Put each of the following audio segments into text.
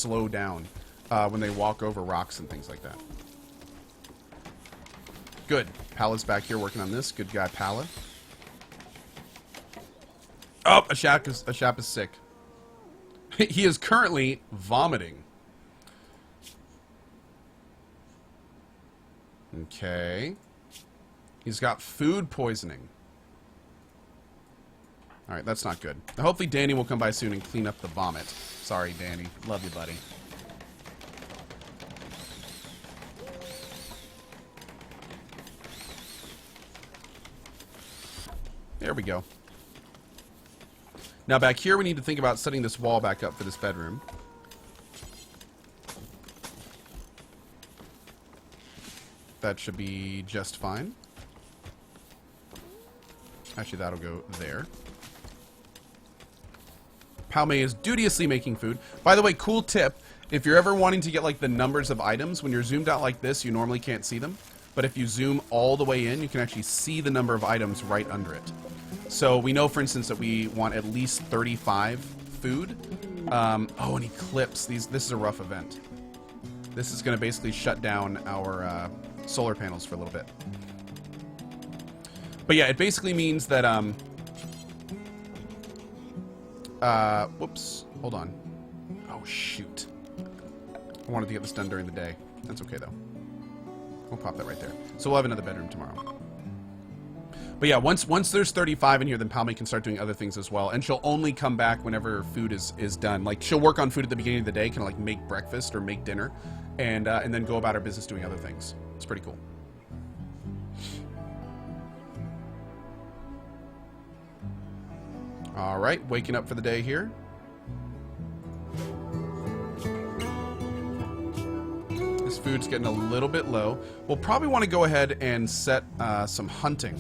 slow down when they walk over rocks and things like that. Good. Pala's back here working on this. Good guy, Pala. Oh, Ashap is sick. He is currently vomiting. Okay. He's got food poisoning. Alright, that's not good. Hopefully Danny will come by soon and clean up the vomit. Sorry, Danny. Love you, buddy. There we go. Now back here we need to think about setting this wall back up for this bedroom. That should be just fine. Actually, that'll go there. Palme is studiously making food. By the way, cool tip. If you're ever wanting to get like the numbers of items, when you're zoomed out like this, you normally can't see them. But if you zoom all the way in, you can actually see the number of items right under it. So we know, for instance, that we want at least 35 food. Oh, an eclipse. This is a rough event. This is going to basically shut down our solar panels for a little bit. But yeah, it basically means that... whoops. Hold on. Oh, shoot. I wanted to get this done during the day. That's okay, though. We'll pop that right there. So we'll have another bedroom tomorrow. But yeah, once there's 35 in here, then Palme can start doing other things as well. And she'll only come back whenever food is done. Like, she'll work on food at the beginning of the day, kind of like make breakfast or make dinner, and then go about her business doing other things. It's pretty cool. All right, waking up for the day here. This food's getting a little bit low. We'll probably want to go ahead and set some hunting.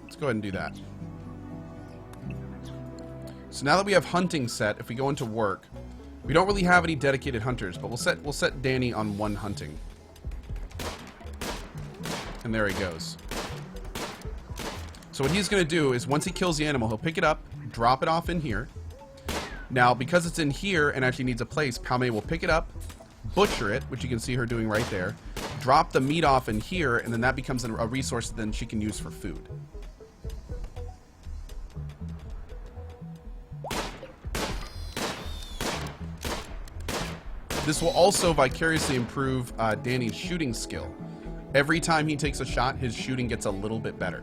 Let's go ahead and do that. So now that we have hunting set, if we go into work, we don't really have any dedicated hunters, but we'll set Danny on one hunting. And there he goes. So what he's going to do is once he kills the animal, he'll pick it up, drop it off in here. Now, because it's in here and actually needs a place, Palme will pick it up, butcher it, which you can see her doing right there, drop the meat off in here, and then that becomes a resource that then she can use for food. This will also vicariously improve Danny's shooting skill. Every time he takes a shot, his shooting gets a little bit better.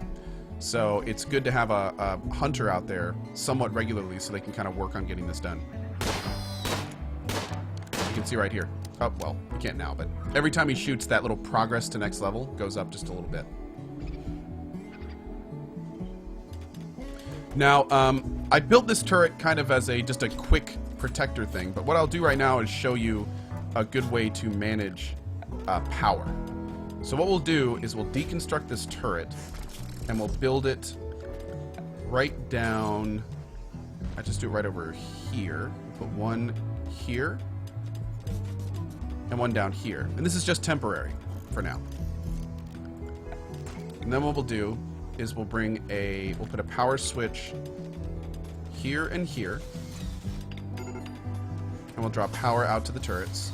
So it's good to have a hunter out there somewhat regularly so they can kind of work on getting this done. You can see right here. Oh, well, you can't now, but every time he shoots, that little progress to next level goes up just a little bit. Now, I built this turret kind of as just a quick protector thing, but what I'll do right now is show you a good way to manage power. So what we'll do is we'll deconstruct this turret and we'll build it right down. I just do it right over here. Put one here and one down here. And this is just temporary for now. And then what we'll do is we'll put a power switch here and here. And we'll drop power out to the turrets.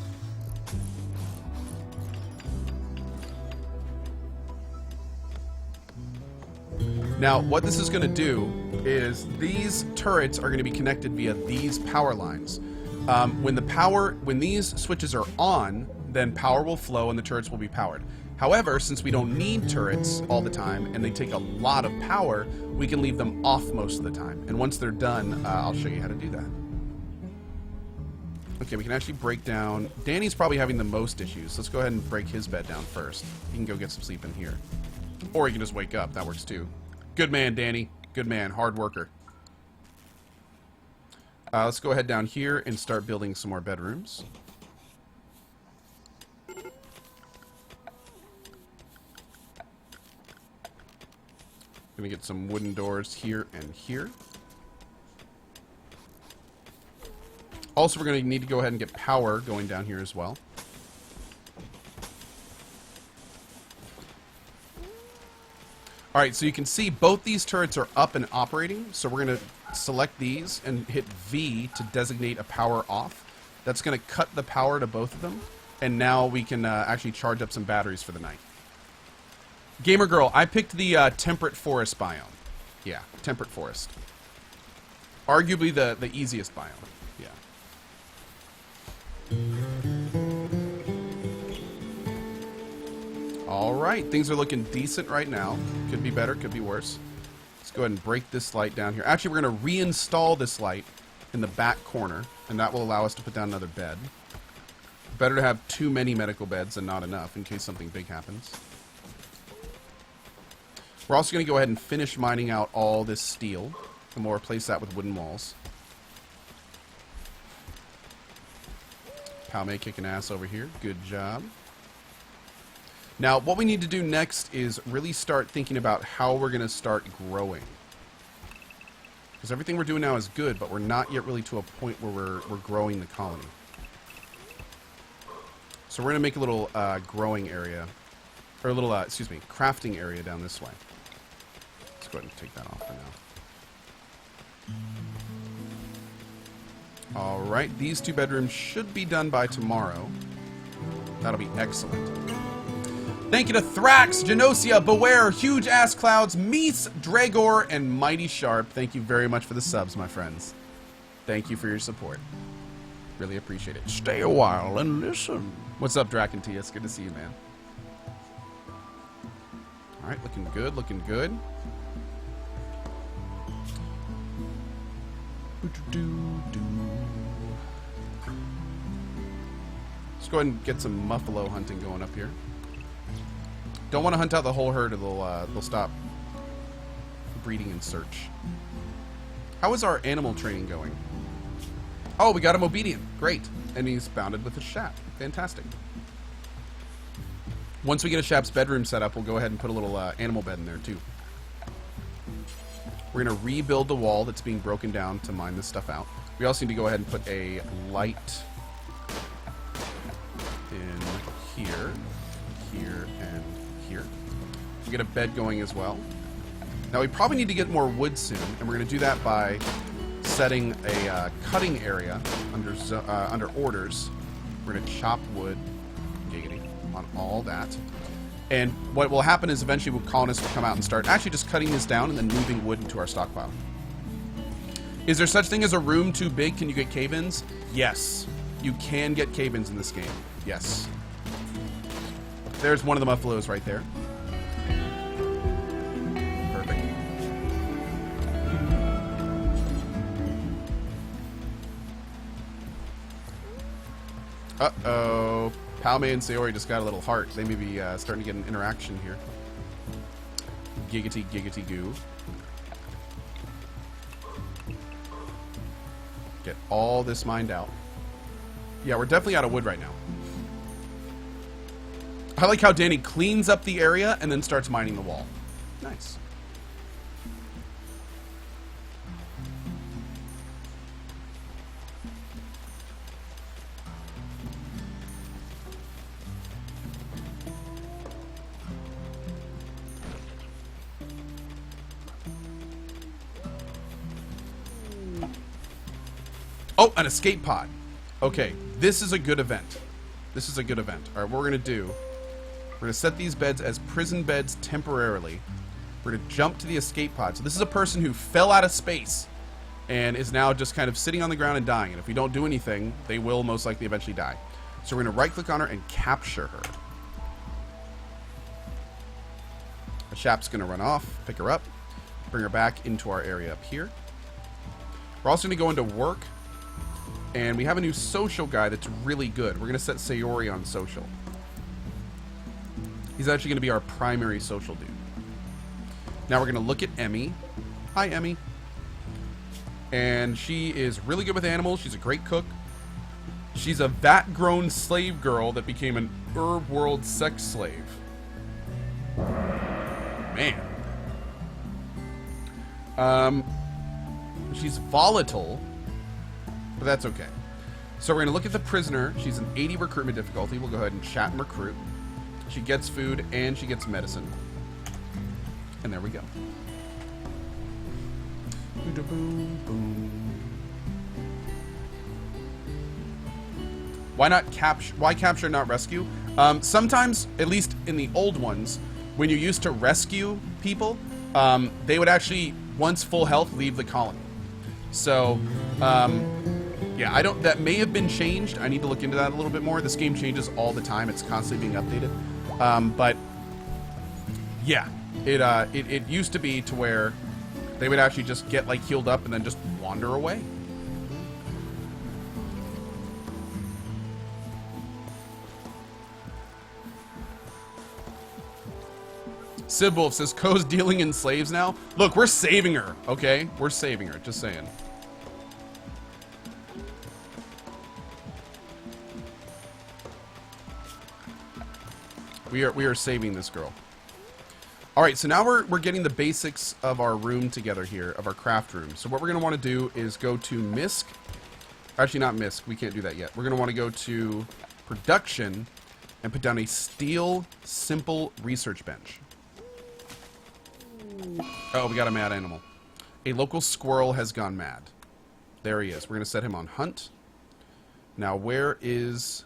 Now, what this is going to do is these turrets are going to be connected via these power lines. When these switches are on, then power will flow and the turrets will be powered. However, since we don't need turrets all the time and they take a lot of power, we can leave them off most of the time. And once they're done, I'll show you how to do that. Okay, we can actually break down. Danny's probably having the most issues. Let's go ahead and break his bed down first. He can go get some sleep in here. Or he can just wake up. That works too. Good man, Danny. Good man. Hard worker. Let's go ahead down here and start building some more bedrooms. Gonna get some wooden doors here and here. Also, we're going to need to go ahead and get power going down here as well. All right, so you can see both these turrets are up and operating. So we're going to select these and hit V to designate a power off. That's going to cut the power to both of them. And now we can actually charge up some batteries for the night. Gamer Girl, I picked the temperate forest biome. Yeah, temperate forest. Arguably the easiest biome. Yeah. All right, things are looking decent right now. Could be better, could be worse. Let's go ahead and break this light down here. Actually, we're going to reinstall this light in the back corner, and that will allow us to put down another bed. Better to have too many medical beds than not enough in case something big happens. We're also going to go ahead and finish mining out all this steel, and we'll replace that with wooden walls. Palme kicking ass over here. Good job. Now, what we need to do next is really start thinking about how we're going to start growing. Because everything we're doing now is good, but we're not yet really to a point where we're growing the colony. So we're going to make a little growing area, or a little, crafting area down this way. Let's go ahead and take that off for now. All right, these 2 bedrooms should be done by tomorrow. That'll be excellent. Thank you to Thrax, Genosia, Beware, Huge Ass Clouds, Meese, Dragor, and Mighty Sharp. Thank you very much for the subs, my friends. Thank you for your support. Really appreciate it. Stay a while and listen. What's up, Draken T? It's good to see you, man. All right, looking good, looking good. Let's go ahead and get some muffalo hunting going up here. Don't want to hunt out the whole herd, or they'll stop breeding and search. How is our animal training going? Oh, we got him obedient. Great. And he's bounded with a shap. Fantastic. Once we get a shap's bedroom set up, we'll go ahead and put a little animal bed in there, too. We're going to rebuild the wall that's being broken down to mine this stuff out. We also need to go ahead and put a light in here, here, and here. We'll get a bed going as well. Now, we probably need to get more wood soon, and we're going to do that by setting a cutting area under orders. We're going to chop wood, giggity, on all that. And what will happen is eventually colonists will come out and start actually just cutting this down and then moving wood into our stockpile. Is there such thing as a room too big? Can you get cave-ins? Yes. You can get cave-ins in this game. Yes. There's one of the muffalos right there. Perfect. Uh-oh. Palme and Sayori just got a little heart. They may be starting to get an interaction here. Giggity, giggity, goo. Get all this mined out. Yeah, we're definitely out of wood right now. I like how Danny cleans up the area and then starts mining the wall. Nice. Oh, an escape pod. Okay, this is a good event. This is a good event. All right, what we're going to do, we're going to set these beds as prison beds temporarily. We're going to jump to the escape pod. So this is a person who fell out of space and is now just kind of sitting on the ground and dying. And if we don't do anything, they will most likely eventually die. So we're going to right-click on her and capture her. The shap's going to run off, pick her up, bring her back into our area up here. We're also going to go into work. And we have a new social guy that's really good. We're going to set Sayori on social. He's actually going to be our primary social dude. Now we're going to look at Emmy. Hi, Emmy. And she is really good with animals. She's a great cook. She's a vat-grown slave girl that became an herb world sex slave. Man. She's volatile. But that's okay. So we're going to look at the prisoner. She's an 80 recruitment difficulty. We'll go ahead and chat and recruit. She gets food and she gets medicine. And there we go. Boom, boom. Why not capture? Why capture, not rescue? Sometimes, at least in the old ones, when you used to rescue people, they would actually, once full health, leave the colony. So, yeah, I don't. That may have been changed. I need to look into that a little bit more. This game changes all the time. It's constantly being updated. But yeah, it used to be to where they would actually just get like healed up and then just wander away. Sid Wolf says, Coh's dealing in slaves now. Look, we're saving her, okay? We're saving her, just saying. We are saving this girl. All right, so now we're getting the basics of our room together here, of our craft room. So what we're going to want to do is go to MISC. Actually, not MISC. We can't do that yet. We're going to want to go to Production and put down a Steel Simple Research Bench. Oh, we got a mad animal. A local squirrel has gone mad. There he is. We're going to set him on Hunt. Now, where is...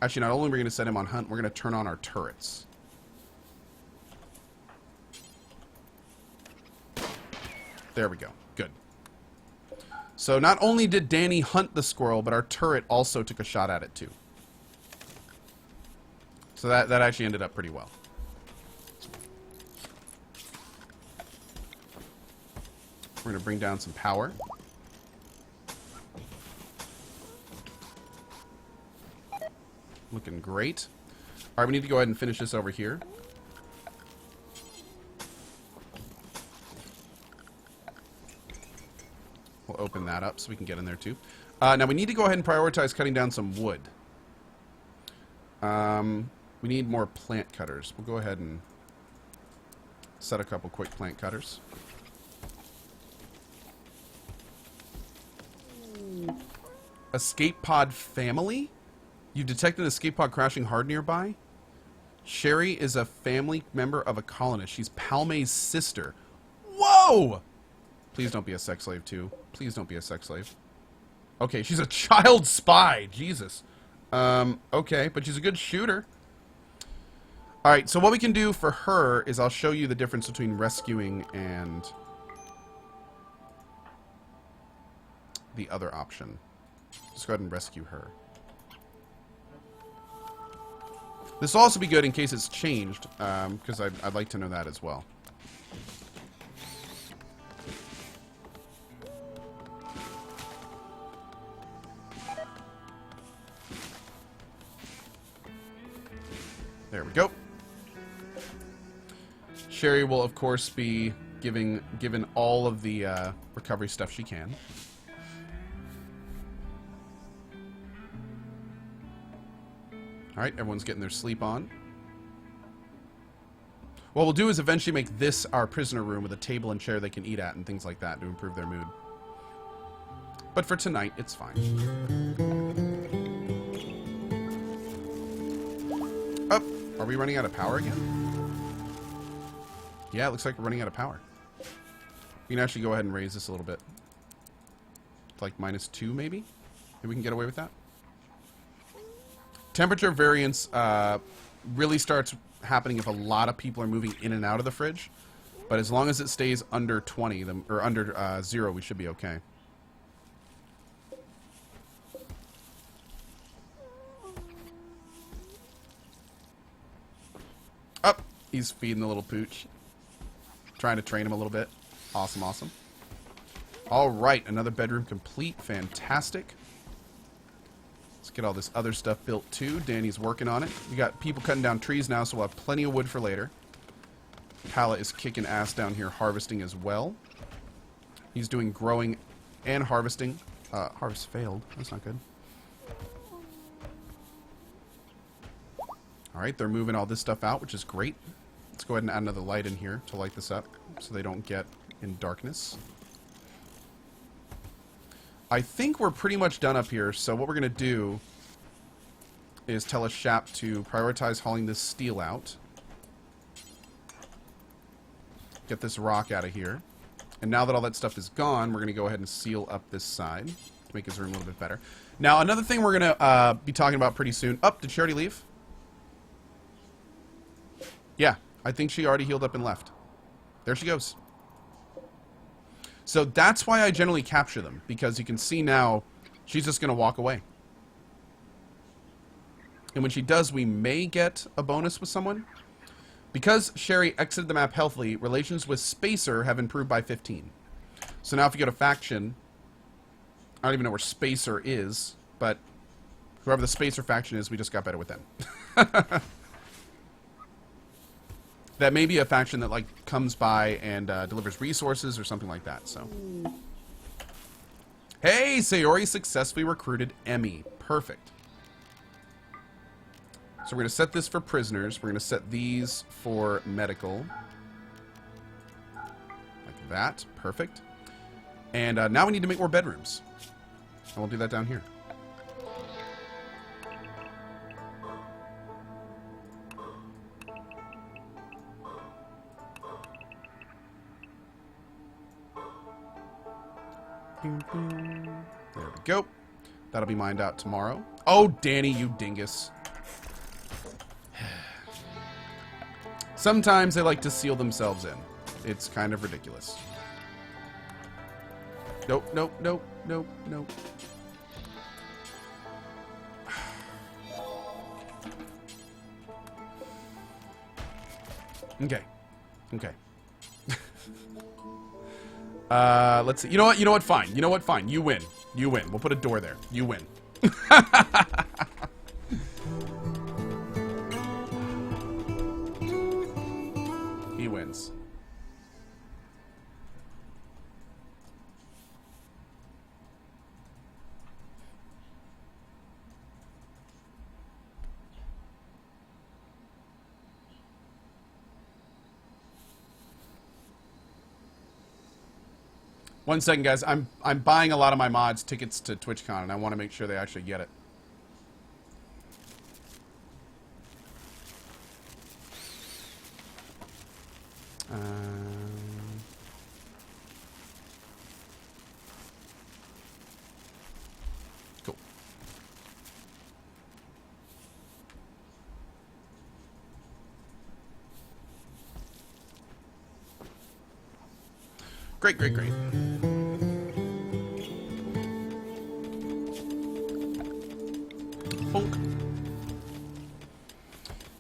Actually, not only are we going to set him on Hunt, we're going to turn on our turrets. There we go. Good. So not only did Danny hunt the squirrel, but our turret also took a shot at it too. So that actually ended up pretty well. We're going to bring down some power. Looking great. All right, we need to go ahead and finish this over here. We'll open that up so we can get in there too. Now we need to go ahead and prioritize cutting down some wood. We need more plant cutters. We'll go ahead and set a couple quick plant cutters. Escape pod family? You detected an escape pod crashing hard nearby? Sherry is a family member of a colonist. She's Palmay's sister. Whoa! Please don't be a sex slave, too. Please don't be a sex slave. Okay, she's a child spy. Jesus. Okay, but she's a good shooter. Alright, so what we can do for her is I'll show you the difference between rescuing and the other option. Just go ahead and rescue her. This will also be good in case it's changed, because I'd like to know that as well. There we go. Sherry will, of course, be given all of the recovery stuff she can. Alright, everyone's getting their sleep on. What we'll do is eventually make this our prisoner room with a table and chair they can eat at and things like that to improve their mood. But for tonight, it's fine. Oh, are we running out of power again? Yeah, it looks like we're running out of power. We can actually go ahead and raise this a little bit. Like -2, maybe? Maybe we can get away with that? Temperature variance really starts happening if a lot of people are moving in and out of the fridge. But as long as it stays under 20, or under 0, we should be okay. Up! Oh, he's feeding the little pooch. Trying to train him a little bit. Awesome, awesome. Alright, another bedroom complete. Fantastic. Let's get all this other stuff built too. Danny's working on it. We got people cutting down trees now, so we'll have plenty of wood for later. Pala is kicking ass down here harvesting as well. He's doing growing and harvesting. Harvest failed. That's not good. Alright, they're moving all this stuff out, which is great. Let's go ahead and add another light in here to light this up so they don't get in darkness. I think we're pretty much done up here, so what we're going to do is tell a Shap to prioritize hauling this steel out. Get this rock out of here. And now that all that stuff is gone, we're going to go ahead and seal up this side to make his room a little bit better. Now, another thing we're going to be talking about pretty soon. Oh, did she already leave? Yeah, I think she already healed up and left. There she goes. So that's why I generally capture them, because you can see now she's just going to walk away. And when she does, we may get a bonus with someone. Because Sherry exited the map healthily, relations with Spacer have improved by 15. So now if you go to faction, I don't even know where Spacer is, but whoever the Spacer faction is, we just got better with them. That may be a faction that like comes by and delivers resources or something like that. So, hey, Sayori successfully recruited Emmy. Perfect. So we're going to set this for prisoners. We're going to set these for medical. Like that. Perfect. And now we need to make more bedrooms. And we'll do that down here. There we go. That'll be mined out tomorrow. Oh, Danny, you dingus. Sometimes they like to seal themselves in. It's kind of ridiculous. Nope, nope, nope, nope, nope. Okay. Okay. Let's see. You know what? You know what? Fine. You know what? Fine. You win. You win. We'll put a door there. You win. He wins. One second, guys. I'm buying a lot of my mods tickets to TwitchCon, and I want to make sure they actually get it. Cool. Great, great, great. Bonk.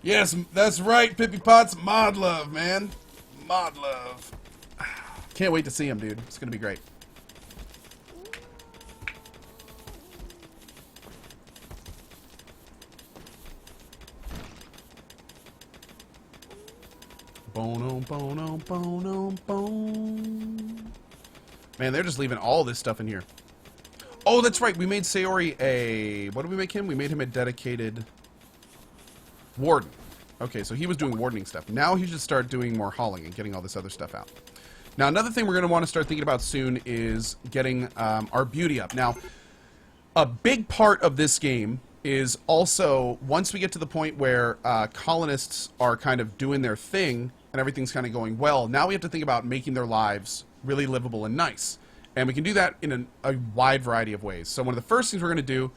Yes, that's right, Pippi Potts. Mod love, man. Mod love. Can't wait to see him, dude. It's gonna be great. Bono, bono, bono, boom. Man, they're just leaving all this stuff in here. Oh, that's right. We made Sayori a... What did we make him? We made him a dedicated warden. Okay, so he was doing wardening stuff. Now he should start doing more hauling and getting all this other stuff out. Now, another thing we're going to want to start thinking about soon is getting our beauty up. Now, a big part of this game is also, once we get to the point where colonists are kind of doing their thing and everything's kind of going well, now we have to think about making their lives really livable and nice. And we can do that in a wide variety of ways. So one of the first things we're going to do,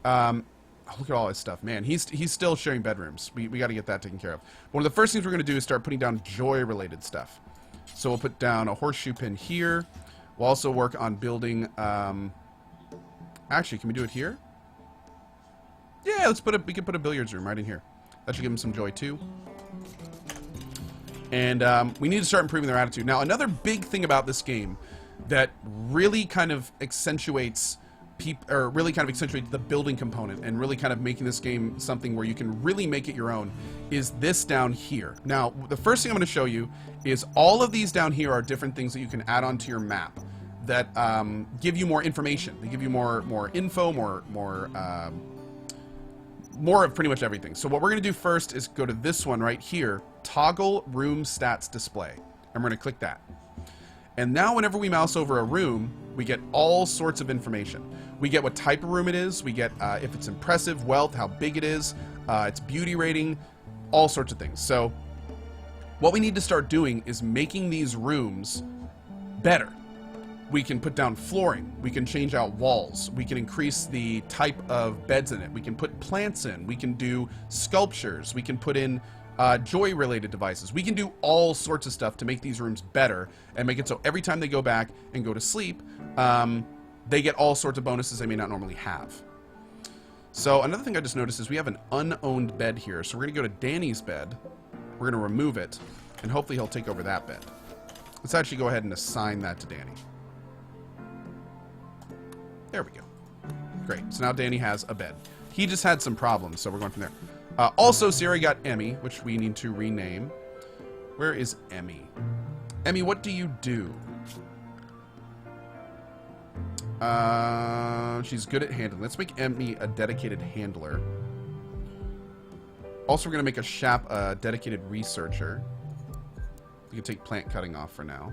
look at all his stuff. Man, he's still sharing bedrooms. We got to get that taken care of. One of the first things we're going to do is start putting down joy-related stuff. So we'll put down a horseshoe pin here. We'll also work on building... actually, can we do it here? Yeah, we can put a billiards room right in here. That should give them some joy, too. And we need to start improving their attitude. Now, another big thing about this game that really kind of accentuates the building component and really kind of making this game something where you can really make it your own is this down here. Now, the first thing I'm going to show you is all of these down here are different things that you can add onto your map that give you more information. They give you more info, more of pretty much everything. So what we're going to do first is go to this one right here, toggle room stats display. And we're going to click that. And now whenever we mouse over a room, we get all sorts of information. We get what type of room it is. We get if it's impressive, wealth, how big it is, its beauty rating, all sorts of things. So What we need to start doing is making these rooms better. We can put down flooring. We can change out walls. We can increase the type of beds in it. We can put plants in. We can do sculptures. We can put in joy-related devices. We can do all sorts of stuff to make these rooms better and make it so every time they go back and go to sleep, they get all sorts of bonuses they may not normally have. So another thing I just noticed is we have an unowned bed here. So we're going to go to Danny's bed. We're going to remove it, and hopefully he'll take over that bed. Let's actually go ahead and assign that to Danny. There we go. Great. So now Danny has a bed. He just had some problems, so we're going from there. Also, Sierra got Emmy, which we need to rename. Where is Emmy? Emmy, what do you do? She's good at handling. Let's make Emmy a dedicated handler. Also, we're going to make a Shap a dedicated researcher. You can take plant cutting off for now.